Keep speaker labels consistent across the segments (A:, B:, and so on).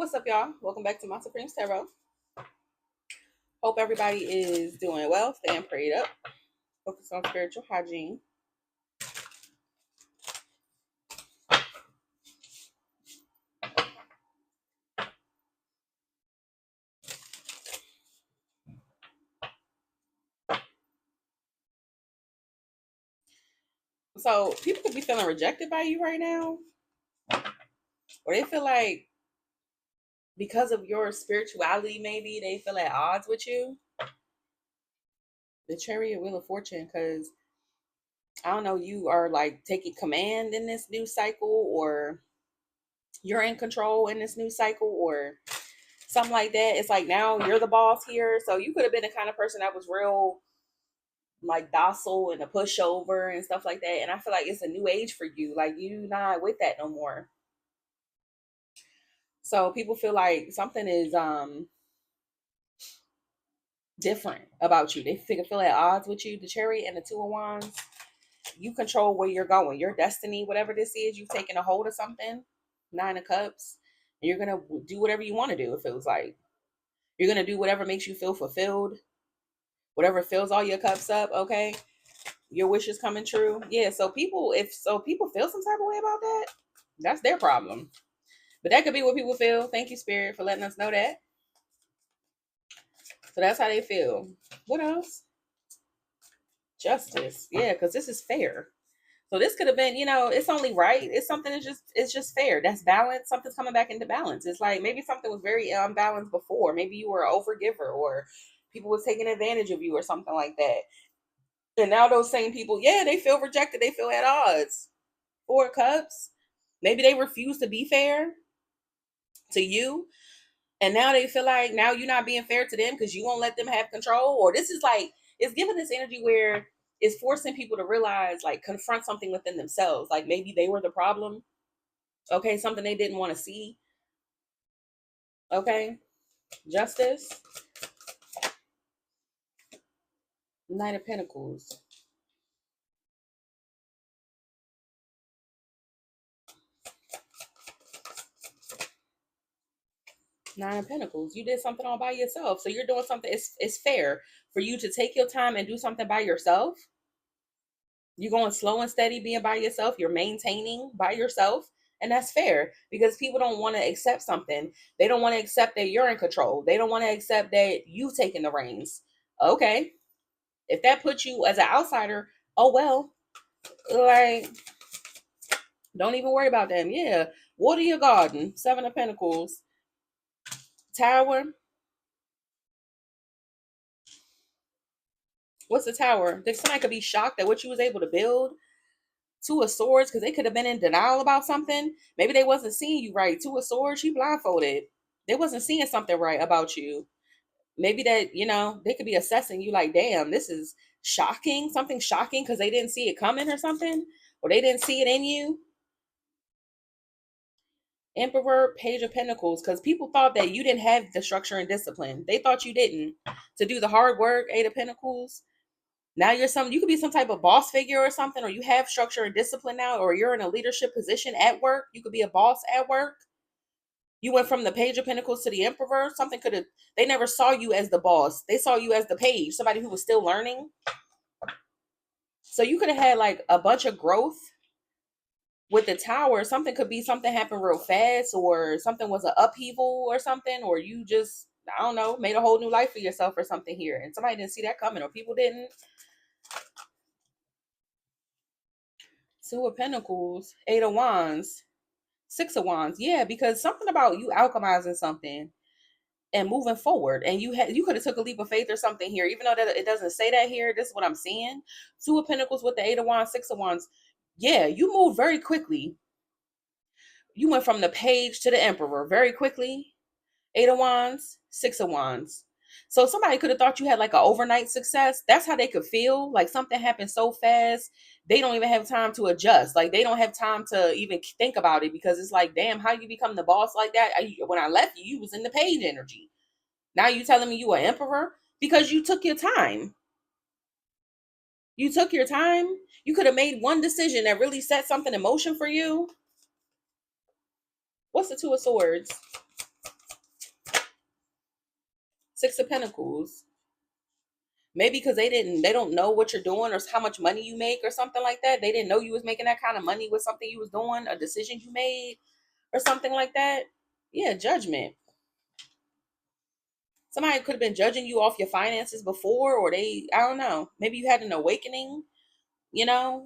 A: What's up, y'all? Welcome back to My Supreme Tarot. Hope everybody is doing well, staying prayed up, focus on spiritual hygiene. So, people could be feeling rejected by you right now, or they feel like because of your spirituality, maybe they feel at odds with you. The Chariot, Wheel of Fortune, because I don't know, you are like taking command in this new cycle, or you're in control in this new cycle, or something like that. It's like now you're the boss here. So you could have been the kind of person that was real like docile and a pushover and stuff like that. And I feel like it's a new age for you. Like you not with that no more. So people feel like something is different about you. They feel at odds with you. The Chariot and the Two of Wands. You control where you're going. Your destiny, whatever this is, you've taken a hold of something. Nine of Cups. And you're gonna do whatever you want to do. It feels like you're gonna do whatever makes you feel fulfilled. Whatever fills all your cups up. Okay. Your wish is coming true. Yeah. So people feel some type of way about that, that's their problem. But that could be what people feel. Thank you, Spirit, for letting us know that. So that's how they feel. What else? Justice. Yeah, because this is fair. So this could have been, it's only right. It's something it's just fair. That's balance. Something's coming back into balance. It's like maybe something was very unbalanced before. Maybe you were an overgiver or people was taking advantage of you or something like that. And now those same people, yeah, they feel rejected. They feel at odds. Four of Cups. Maybe they refuse to be fair to you. And now they feel like now you're not being fair to them because you won't let them have control. Or this is like, it's giving this energy where it's forcing people to realize, like, confront something within themselves. Like maybe they were the problem. Okay. Something they didn't want to see. Okay. Justice. Knight of Pentacles. Nine of Pentacles. You did something all by yourself. So you're doing something. It's fair for you to take your time and do something by yourself. You're going slow and steady being by yourself. You're maintaining by yourself. And that's fair because people don't want to accept something. They don't want to accept that you're in control. They don't want to accept that you've taken the reins. Okay. If that puts you as an outsider, oh well. Like, don't even worry about them. Yeah. Water your garden. Seven of Pentacles. Tower. What's the Tower? Somebody could be shocked at what you was able to build. Two of Swords, because they could have been in denial about something. Maybe they wasn't seeing you right. Two of Swords, she blindfolded. They wasn't seeing something right about you. Maybe that, they could be assessing you like, damn, this is shocking. Something shocking because they didn't see it coming or something. Or they didn't see it in you. Emperor, Page of Pentacles, because people thought that you didn't have the structure and discipline. They thought you didn't. To do the hard work, Eight of Pentacles. Now you could be some type of boss figure or something, or you have structure and discipline now, or you're in a leadership position at work. You could be a boss at work. You went from the Page of Pentacles to the Emperor. They never saw you as the boss. They saw you as the page, somebody who was still learning. So you could have had like a bunch of growth with the Tower. Something happened real fast, or something was an upheaval or something, or you just, I don't know, made a whole new life for yourself or something here. And somebody didn't see that coming, or people didn't. Two of Pentacles, Eight of Wands, Six of Wands. Yeah, because something about you alchemizing something and moving forward. And you could have took a leap of faith or something here, even though that it doesn't say that here. This is what I'm seeing. Two of Pentacles with the Eight of Wands, Six of Wands. Yeah, you moved very quickly. You went from the Page to the Emperor very quickly. Eight of Wands, Six of Wands. So somebody could have thought you had like an overnight success. That's how they could feel. Like something happened so fast, they don't even have time to adjust. Like they don't have time to even think about it because it's like, damn, how you become the boss like that? When I left you, you was in the Page energy. Now you telling me you an Emperor because you took your time. You took your time. You could have made one decision that really set something in motion for you. What's the Two of Swords? Six of Pentacles. Maybe because they don't know what you're doing or how much money you make or something like that. They didn't know you was making that kind of money with something you was doing, a decision you made or something like that. Yeah, Judgment. Somebody could have been judging you off your finances before, or I don't know. Maybe you had an awakening,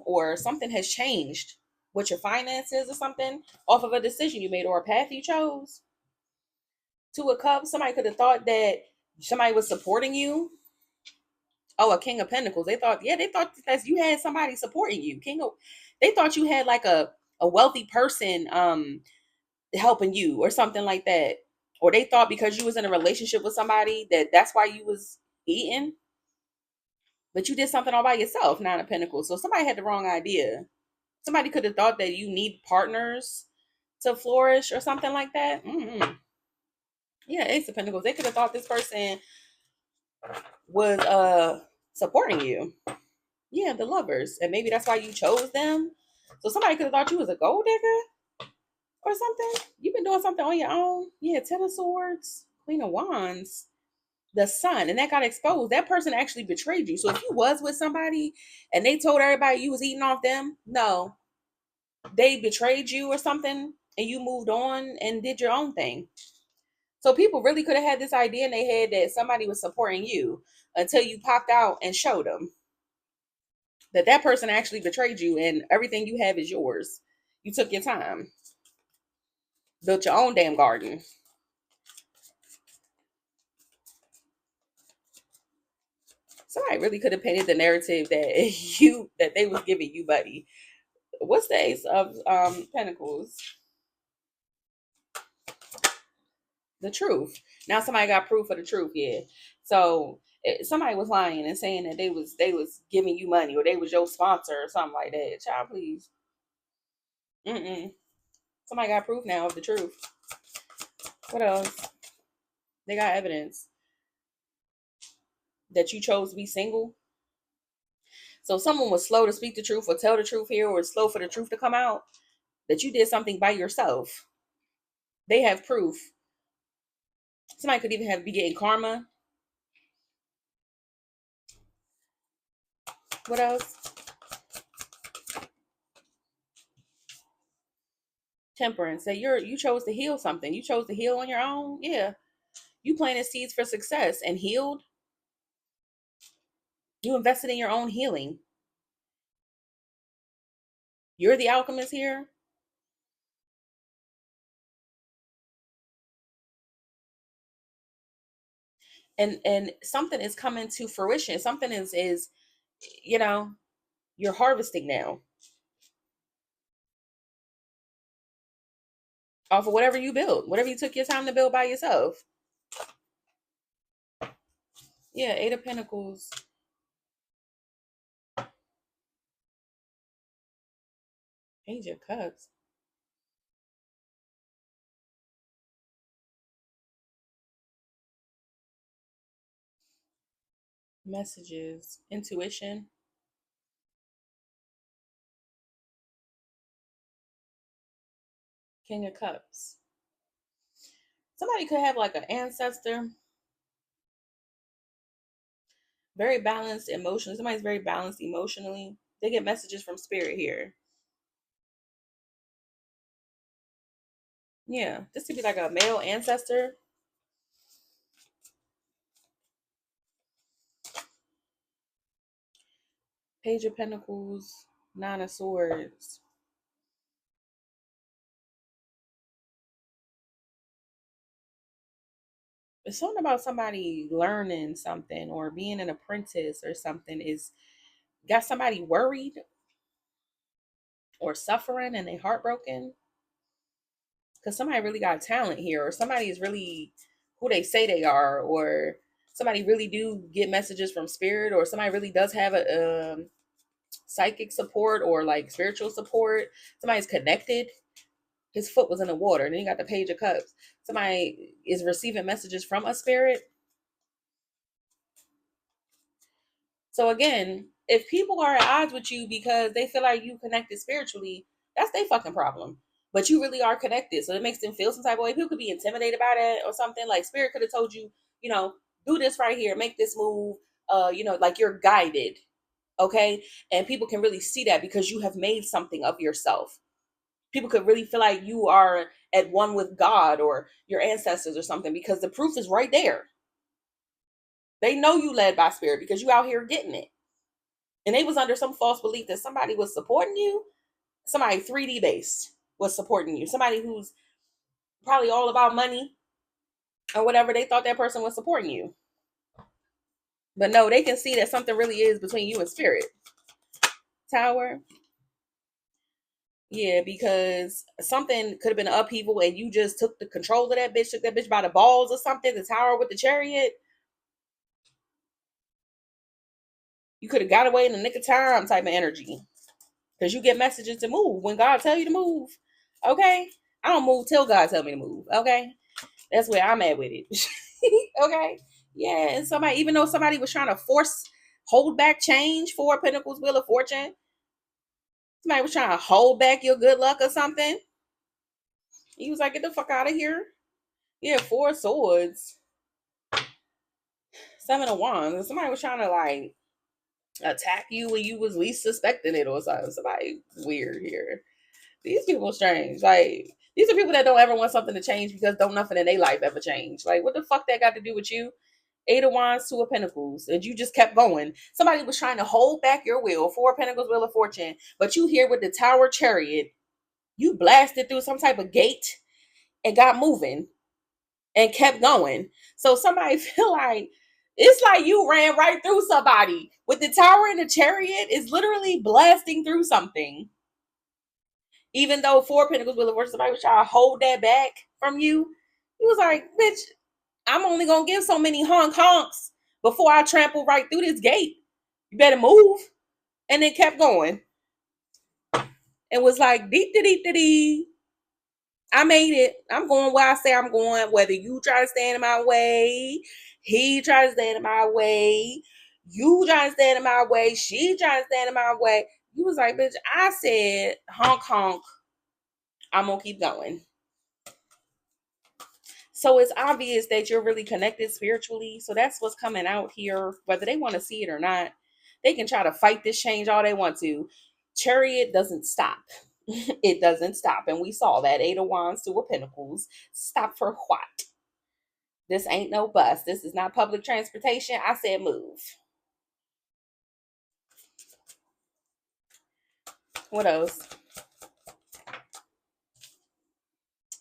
A: or something has changed with your finances or something off of a decision you made or a path you chose. Two of Cups. Somebody could have thought that somebody was supporting you. Oh, a King of Pentacles. They thought that you had somebody supporting you. They thought you had like a wealthy person helping you or something like that. Or they thought because you was in a relationship with somebody that's why you was eating, but you did something all by yourself. Nine of Pentacles. So somebody had the wrong idea. Somebody could have thought that you need partners to flourish or something like that. Yeah, Ace of Pentacles. They could have thought this person was supporting you. Yeah, the Lovers. And maybe that's why you chose them. So somebody could have thought you was a gold digger or something. You've been doing something on your own. Yeah, Ten of Swords, Queen of Wands, the Sun, and that got exposed. That person actually betrayed you. So if you was with somebody and they told everybody you was eating off them, no, they betrayed you or something and you moved on and did your own thing. So people really could have had this idea in their head that somebody was supporting you until you popped out and showed them that person actually betrayed you and everything you have is yours. You took your time, built your own damn garden. Somebody really could have painted the narrative that they was giving you, buddy. What's the Ace of Pentacles? The truth. Now somebody got proof of the truth, yeah. So somebody was lying and saying that they was giving you money or they was your sponsor or something like that. Child, please. Somebody got proof now of the truth. What else? They got evidence that you chose to be single. So someone was slow to speak the truth or tell the truth here, or slow for the truth to come out, that you did something by yourself. They have proof. Somebody could even be getting karma. What else? Temperance. That you chose to heal something. You chose to heal on your own. Yeah. You planted seeds for success and healed. You invested in your own healing. You're the alchemist here. And something is coming to fruition. Something is you know, you're harvesting now off of whatever you built, whatever you took your time to build by yourself. Yeah, Eight of Pentacles. Page of Cups. Messages. Intuition. King of Cups. Somebody could have like an ancestor, very balanced emotionally. Somebody's very balanced emotionally. They get messages from spirit here. Yeah, this could be like a male ancestor. Page of Pentacles, Nine of Swords. It's something about somebody learning something or being an apprentice or something is got somebody worried or suffering and they heartbroken because somebody really got talent here, or somebody is really who they say they are, or somebody really do get messages from spirit, or somebody really does have a psychic support or like spiritual support. Somebody's connected. His foot was in the water. And then you got the Page of Cups. Somebody is receiving messages from a spirit. So again, if people are at odds with you because they feel like you connected spiritually, that's their fucking problem. But you really are connected. So it makes them feel some type of way. People could be intimidated by that or something. Like spirit could have told you, you know, do this right here, make this move. Like you're guided. Okay. And people can really see that because you have made something of yourself. People could really feel like you are at one with God or your ancestors or something because the proof is right there. They know you led by spirit because you out here getting it. And they was under some false belief that somebody was supporting you. Somebody 3D based was supporting you. Somebody who's probably all about money or whatever. They thought that person was supporting you. But no, they can see that something really is between you and spirit. Tower. Yeah, because something could have been an upheaval and you just took the control of that bitch, took that bitch by the balls or something, the tower with the chariot. You could have got away in the nick of time type of energy. Because you get messages to move when God tell you to move. Okay? I don't move till God tell me to move. Okay? That's where I'm at with it. Okay? Yeah, and somebody, even though somebody was trying to hold back change for Pentacles, Wheel of Fortune, somebody was trying to hold back your good luck or something. He was like, get the fuck out of here. Yeah, 4 swords. 7 of wands. And somebody was trying to like attack you when you was least suspecting it or something. Somebody weird here. These people strange. Like, these are people that don't ever want something to change because don't nothing in their life ever change. Like, what the fuck that got to do with you? 8 of wands, 2 of pentacles. And you just kept going. Somebody was trying to hold back your will. 4 of pentacles, Wheel of Fortune. But you here with the tower chariot. You blasted through some type of gate and got moving and kept going. So somebody feel like it's like you ran right through somebody with the tower and the chariot is literally blasting through something. Even though 4 pentacles, Wheel of Fortune, somebody was trying to hold that back from you. He was like, bitch, I'm only gonna give so many honks before I trample right through this gate. You better move. And then kept going. And was like, deep de dee. I made it. I'm going where I say I'm going. Whether you try to stand in my way, he try to stand in my way, you try to stand in my way, she try to stand in my way. You was like, bitch, I said honk. I'm gonna keep going. So it's obvious that you're really connected spiritually. So that's what's coming out here, whether they want to see it or not. They can try to fight this change all they want to. Chariot doesn't stop. It doesn't stop. And we saw that 8 of wands, 2 of pentacles. Stop for what? This ain't no bus. This is not public transportation. I said move. What else?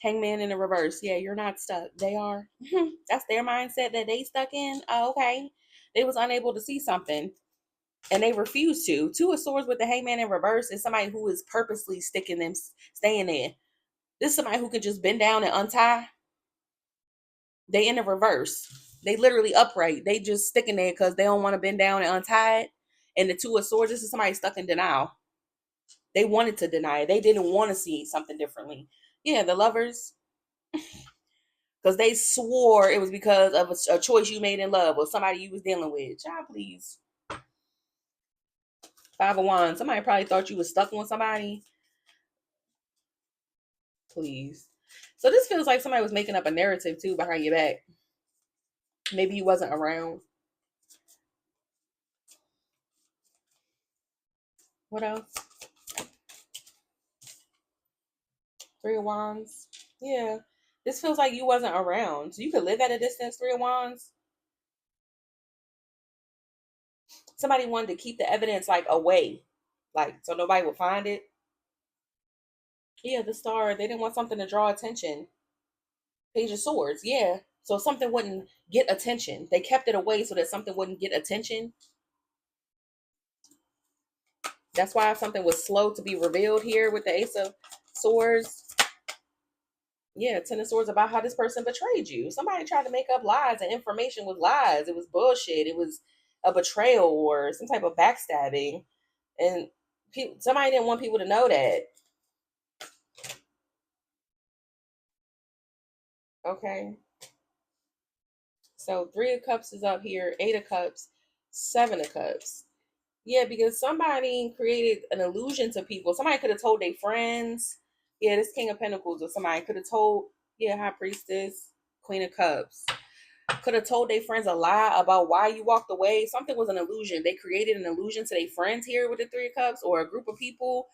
A: Hangman in the reverse. Yeah, you're not stuck. They are. That's their mindset that they stuck in. Oh, okay. They was unable to see something. And they refuse to. 2 of swords with the hangman in reverse is somebody who is purposely staying there. This is somebody who can just bend down and untie. They in the reverse. They literally upright. They just sticking there because they don't want to bend down and untie it. And the 2 of swords, this is somebody stuck in denial. They wanted to deny it. They didn't want to see something differently. Yeah, the lovers. Because they swore it was because of a choice you made in love or somebody you was dealing with. Child, please. 5 of wands. Somebody probably thought you was stuck on somebody. Please. So this feels like somebody was making up a narrative too behind your back. Maybe you wasn't around. What else? 3 of wands. Yeah. This feels like you wasn't around. So you could live at a distance, 3 of wands. Somebody wanted to keep the evidence like away. Like so nobody would find it. Yeah, the star. They didn't want something to draw attention. Page of swords. Yeah. So something wouldn't get attention. They kept it away so that something wouldn't get attention. That's why something was slow to be revealed here with the Ace of Swords. Yeah, 10 of Swords about how this person betrayed you. Somebody tried to make up lies and information was lies. It was bullshit. It was a betrayal or some type of backstabbing. And somebody didn't want people to know that. Okay. So 3 of Cups is up here. 8 of Cups. 7 of Cups. Yeah, because somebody created an illusion to people. Somebody could have told their friends. Yeah, this King of Pentacles or somebody could have told, yeah, High Priestess, Queen of Cups. Could have told their friends a lie about why you walked away. Something was an illusion. They created an illusion to their friends here with the Three of Cups, or a group of people,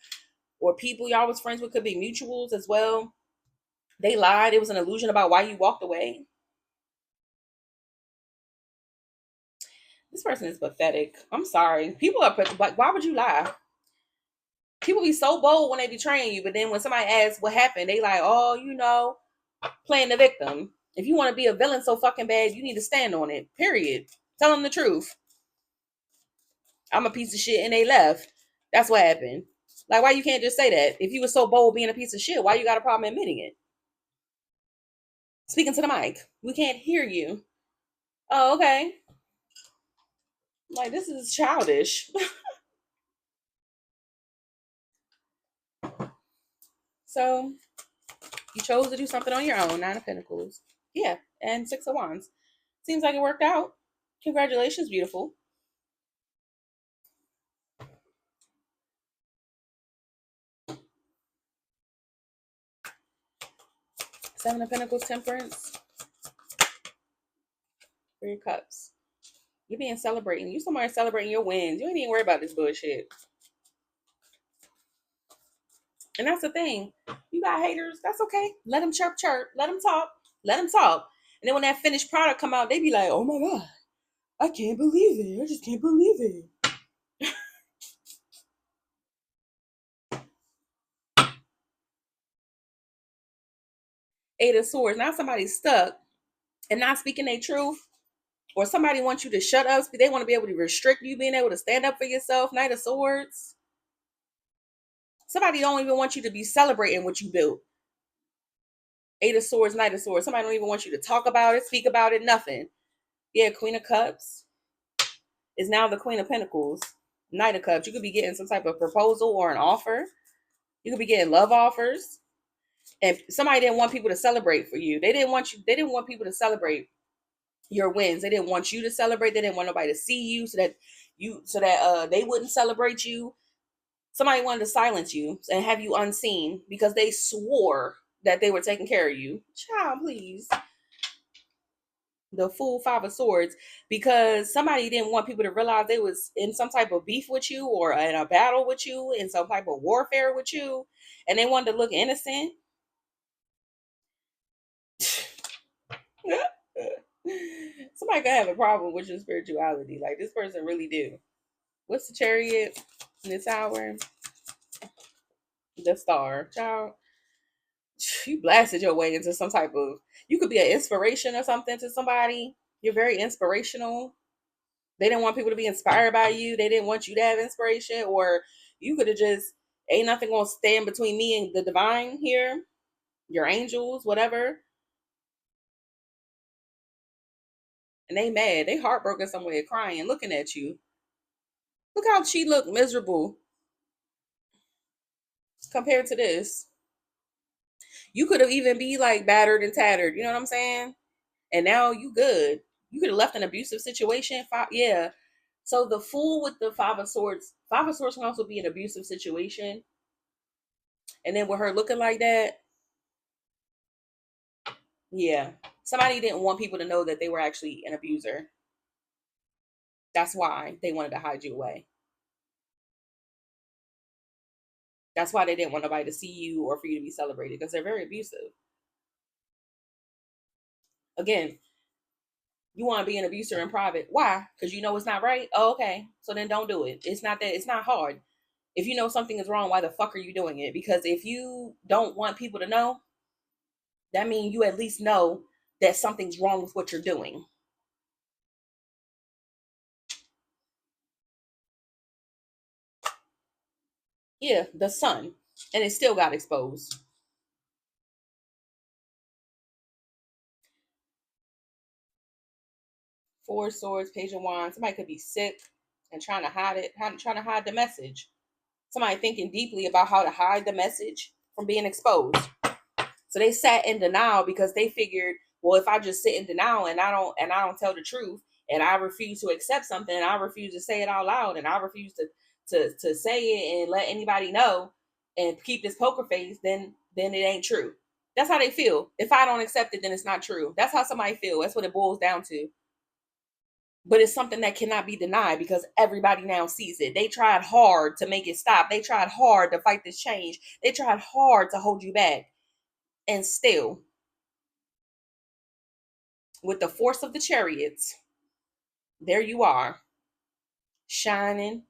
A: or people y'all was friends with, could be mutuals as well. They lied. It was an illusion about why you walked away. This person is pathetic. I'm sorry. People are like, why would you lie? People be so bold when they betraying you, but then when somebody asks what happened, they like, oh, playing the victim. If you want to be a villain so fucking bad, you need to stand on it. Period. Tell them the truth. I'm a piece of shit and they left. That's what happened. Like, why you can't just say that? If you were so bold being a piece of shit, why you got a problem admitting it? Speaking to the mic. We can't hear you. Oh, okay. Like, this is childish. So, you chose to do something on your own. Nine of Pentacles. Yeah. And Six of Wands. Seems like it worked out. Congratulations, beautiful. Seven of Pentacles, Temperance. Three of Cups. You're being celebrating. You somewhere celebrating your wins. You ain't even worry about this bullshit. And that's the thing. You got haters. That's okay. Let them chirp. Let them talk. Let them talk. And then when that finished product come out, they be like, oh my God, I can't believe it. I just can't believe it. Eight of Swords. Now somebody's stuck and not speaking their truth. Or somebody wants you to shut up. They want to be able to restrict you being able to stand up for yourself. Knight of Swords. Somebody don't even want you to be celebrating what you built. Eight of Swords, Knight of Swords. Somebody don't even want you to talk about it, speak about it, nothing. Yeah, Queen of Cups is now the Queen of Pentacles. Knight of Cups. You could be getting some type of proposal or an offer. You could be getting love offers. And somebody didn't want people to celebrate for you. They didn't want people to celebrate your wins. They didn't want you to celebrate. They didn't want nobody to see you so that they wouldn't celebrate you. Somebody wanted to silence you and have you unseen because they swore that they were taking care of you. Child, please. The Fool, Five of Swords, because somebody didn't want people to realize they was in some type of beef with you or in a battle with you, in some type of warfare with you, and they wanted to look innocent. Somebody could have a problem with your spirituality. Like, this person really do. What's the Chariot in this hour? The Star. Child, you blasted your way into some type of, you could be an inspiration or something to somebody. You're very inspirational. They didn't want people to be inspired by you. They didn't want you to have inspiration. Or you could have just, ain't nothing gonna stand between me and the divine here, your angels, whatever. And they mad. They heartbroken somewhere, crying, looking at you. Look how she looked miserable compared to this. You could have even be like battered and tattered. You know what I'm saying? And now you good. You could have left an abusive situation. Yeah. So the Fool with the Five of Swords. Five of Swords can also be an abusive situation. And then with her looking like that, yeah. Somebody didn't want people to know that they were actually an abuser. That's why they wanted to hide you away. That's why they didn't want nobody to see you or for you to be celebrated, because they're very abusive. Again, you want to be an abuser in private. Why? Because you know it's not right. Oh, okay. So then don't do it. It's not hard. If you know something is wrong, why the fuck are you doing it? Because if you don't want people to know, that means you at least know that something's wrong with what you're doing. Yeah, the Sun. And it still got exposed. Four of Swords, Page of Wands. Somebody could be sick and trying to hide it, trying to hide the message. Somebody thinking deeply about how to hide the message from being exposed. So they sat in denial because they figured, well, if I just sit in denial and I don't tell the truth, and I refuse to accept something, and I refuse to say it out loud, and I refuse to say it and let anybody know and keep this poker face, then it ain't true. That's how they feel. If I don't accept it, then it's not true. That's how somebody feel. That's what it boils down to. But it's something that cannot be denied because everybody now sees it. They tried hard to make it stop. They tried hard to fight this change. They tried hard to hold you back. And still, with the force of the chariots, there you are, shining.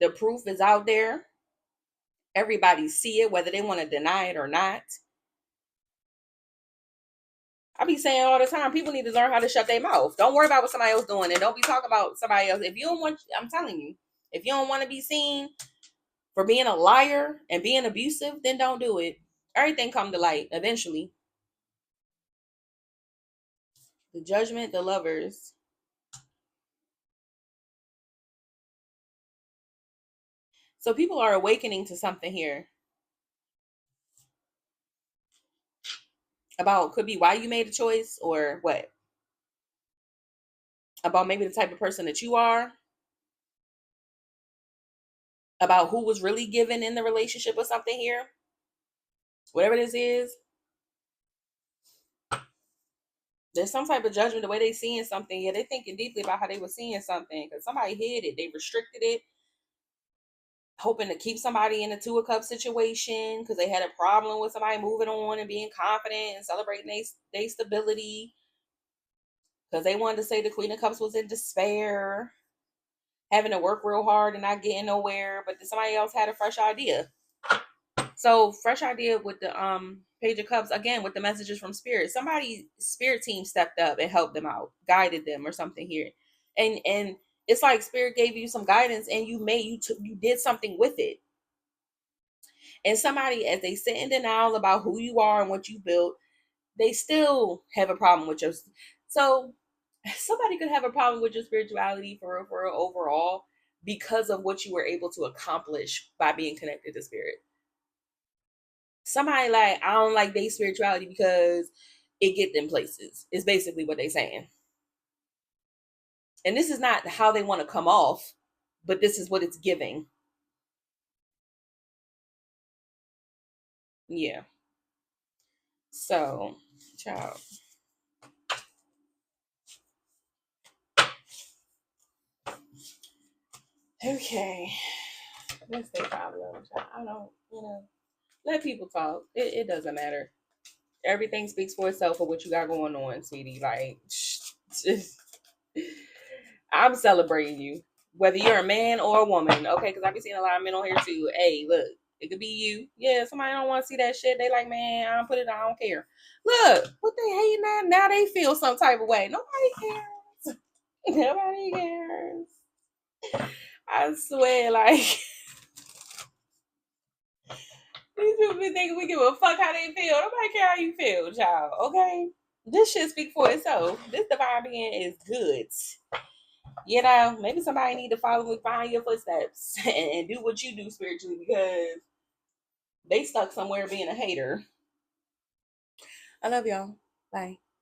A: The proof is out there. Everybody see it, whether they want to deny it or not. I be saying all the time, people need to learn how to shut their mouth. Don't worry about what somebody else doing, and don't be talking about somebody else. If you don't want, I'm telling you, if you don't want to be seen for being a liar and being abusive, then don't do it. Everything come to light eventually. The judgment, the lovers. So people are awakening to something here about, could be why you made a choice or what, about maybe the type of person that you are, about who was really given in the relationship or something here. Whatever this is, there's some type of judgment, the way they seeing something. Yeah, they thinking deeply about how they were seeing something because somebody hid it. They restricted it, hoping to keep somebody in a two of cups situation because they had a problem with somebody moving on and being confident and celebrating their stability because they wanted to say the Queen of Cups was in despair, having to work real hard and not getting nowhere, but then somebody else had a fresh idea. So fresh idea with the Page of Cups, again with the messages from Spirit. Somebody Spirit team stepped up and helped them out, guided them or something here. And it's like Spirit gave you some guidance and you did something with it. And somebody, as they sit in denial about who you are and what you built, they still have a problem with your. So somebody could have a problem with your spirituality for real overall because of what you were able to accomplish by being connected to Spirit. Somebody like, I don't like their spirituality because it get them places. Is basically what they saying. And this is not how they want to come off, but this is what it's giving. Yeah. So, child. Okay. Let's say problem. I don't, let people talk. It doesn't matter. Everything speaks for itself for what you got going on, sweetie. Like, I'm celebrating you, whether you're a man or a woman. Okay, because I be seeing a lot of men on here too. Hey, look, it could be you. Yeah, somebody don't want to see that shit. They like, man, I don't put it. I don't care. Look, what they hating at now? They feel some type of way. Nobody cares. Nobody cares. I swear, like these people be thinking we give a fuck how they feel. Nobody care how you feel, child. Okay, this shit speak for itself. This divine being is good. Maybe somebody need to follow find your footsteps and do what you do spiritually because they stuck somewhere being a hater. I love y'all. Bye.